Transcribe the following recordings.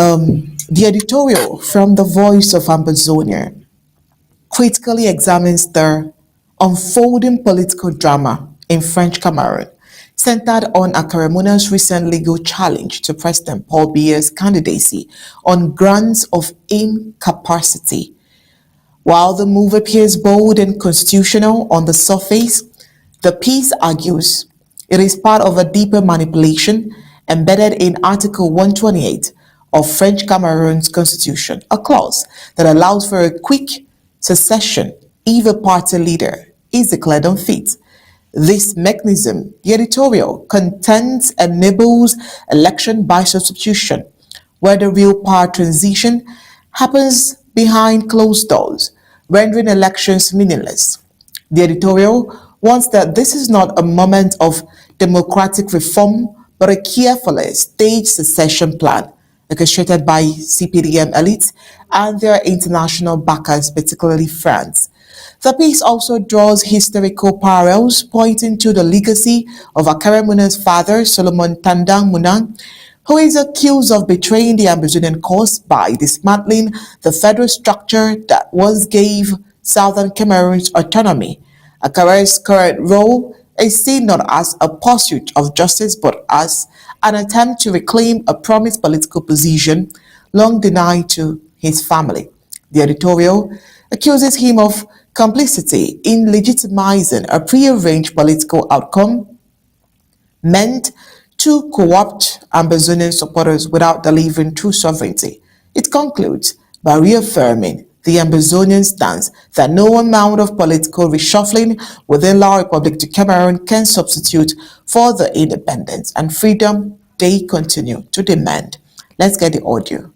The editorial from the Voice of Ambazonian critically examines the unfolding political drama in French Cameroon, centered on Akaremuna's recent legal challenge to President Paul Biya's candidacy on grounds of incapacity. While the move appears bold and constitutional on the surface, the piece argues it is part of a deeper manipulation embedded in Article 128 of French Cameroon's constitution, a clause that allows for a quick secession if a party leader is declared unfit. This mechanism, the editorial, contends enables election by substitution, where the real power transition happens behind closed doors, rendering elections meaningless. The editorial warns that this is not a moment of democratic reform, but a carefully staged secession plan orchestrated by CPDM elites and their international backers, particularly France. The piece also draws historical parallels, pointing to the legacy of Akaremuna's father, Solomon Tandang Munang, who is accused of betraying the Ambazonian cause by dismantling the federal structure that once gave Southern Cameroon's autonomy. Akare's current role is seen not as a pursuit of justice but as an attempt to reclaim a promised political position long denied to his family. The editorial accuses him of complicity in legitimizing a prearranged political outcome meant to co-opt Ambazonian supporters without delivering true sovereignty. It concludes by reaffirming the Ambazonian stance that no amount of political reshuffling within La Republic de Cameroon can substitute for the independence and freedom they continue to demand. Let's get the audio.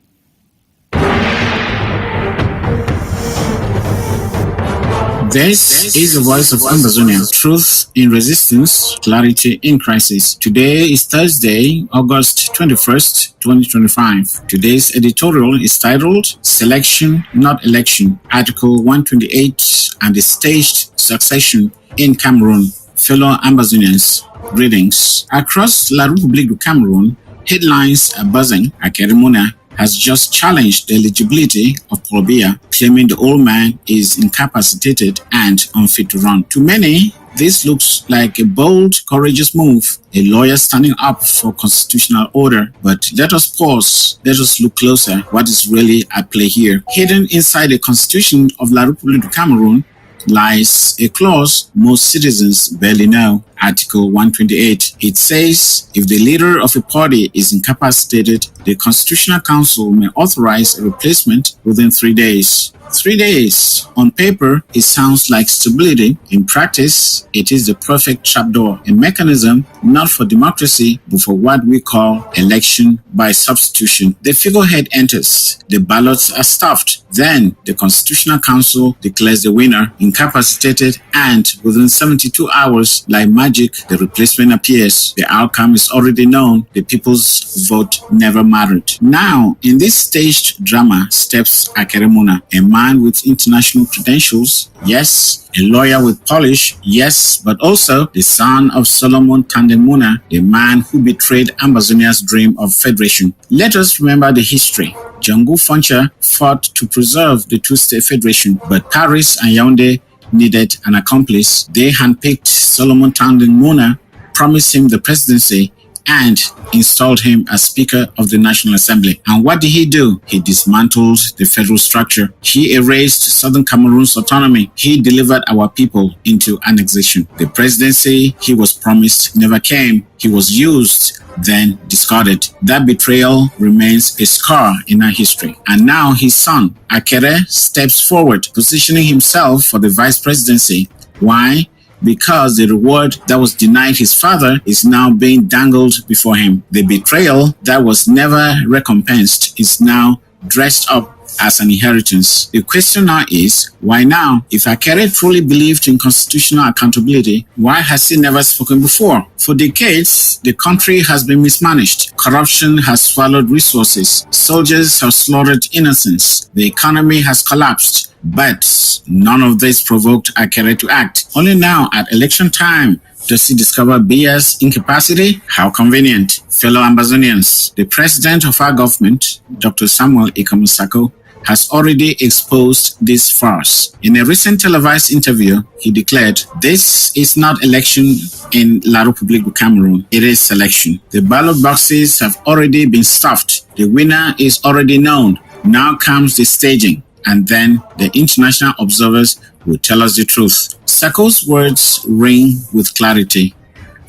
This is the voice of Ambazonian. Truth in resistance, clarity in crisis. Today is Thursday, August 21st, 2025. Today's editorial is titled Selection, Not Election, Article 128 and the Staged Succession in Cameroon. Fellow Ambazonians, greetings. Across La République du Cameroon, headlines are buzzing. Akaremouna has just challenged the eligibility of Paul Biya, claiming the old man is incapacitated and unfit to run. To many, this looks like a bold, courageous move, a lawyer standing up for constitutional order. But let us pause, let us look closer what is really at play here. Hidden inside the constitution of La République du Cameroon lies a clause most citizens barely know. Article 128. It says if the leader of a party is incapacitated, the Constitutional Council may authorize a replacement within 3 days. 3 days. On paper, it sounds like stability. In practice, it is the perfect trapdoor, a mechanism not for democracy, but for what we call election by substitution. The figurehead enters, the ballots are stuffed, then the Constitutional Council declares the winner incapacitated, and within 72 hours, like magic, the replacement appears. The outcome is already known. The people's vote never mattered. Now, in this staged drama steps Akaremouna, a man with international credentials, yes, a lawyer with polish, yes, but also the son of Solomon Tandemuna, the man who betrayed Ambazonia's dream of federation. Let us remember the history. Django Funcha fought to preserve the two-state federation, but Paris and Yaoundé needed an accomplice. They handpicked Solomon Tandemuna, promised him the presidency, and installed him as Speaker of the National Assembly. And what did he do? He dismantled the federal structure. He erased Southern Cameroon's autonomy. He delivered our people into annexation. The presidency he was promised never came. He was used, then discarded. That betrayal remains a scar in our history. And now his son, Akere, steps forward, positioning himself for the vice presidency. Why? Because the reward that was denied his father is now being dangled before him. The betrayal that was never recompensed is now dressed up as an inheritance. The question now is, why now? If Akere truly believed in constitutional accountability, why has he never spoken before? For decades, the country has been mismanaged. Corruption has swallowed resources. Soldiers have slaughtered innocents. The economy has collapsed. But none of this provoked Akere to act. Only now, at election time, Does he discover Bia's incapacity? How convenient. Fellow Ambazonians, the president of our government, Dr. Samuel Ikamusako, has already exposed this farce. In a recent televised interview, he declared, "This is not election in La République du Cameroon, it is selection. The ballot boxes have already been stuffed. The winner is already known. Now comes the staging, and then the international observers will tell us the truth." Sako's words ring with clarity.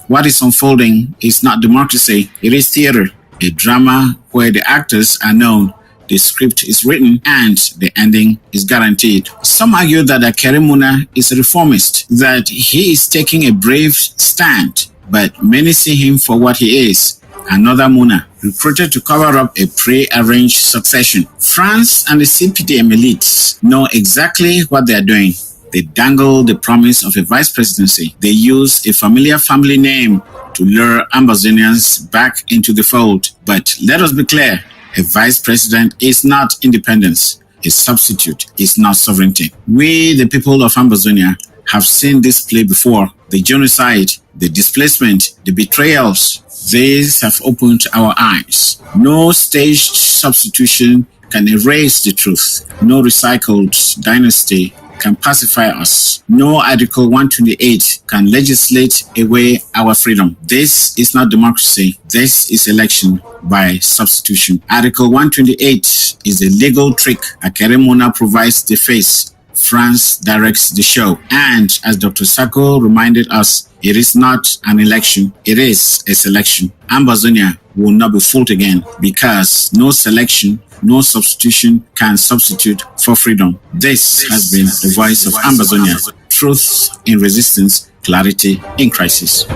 What is unfolding is not democracy, it is theater, a drama where the actors are known, the script is written, and the ending is guaranteed. Some argue that Akere Muna is a reformist, that he is taking a brave stand, but many see him for what he is, another Muna, recruited to cover up a pre-arranged succession. France and the CPDM elites know exactly what they are doing. They dangle the promise of a vice presidency. They use a familiar family name to lure Ambazonians back into the fold. But let us be clear, a vice president is not independence. A substitute is not sovereignty. We, the people of Ambazonia, have seen this play before. The genocide, the displacement, the betrayals. These have opened our eyes. No staged substitution can erase the truth. No recycled dynasty can pacify us. No Article 128 can legislate away our freedom. This is not democracy. This is election by substitution. Article 128 is a legal trick. Akere Muna provides the face. France directs the show. And as Dr. Sako reminded us, it is not an election, it is a selection. Ambazonia will not be fooled again because no selection, no substitution can substitute for freedom. This has been the voice of Ambazonia. Truth in resistance, clarity in crisis.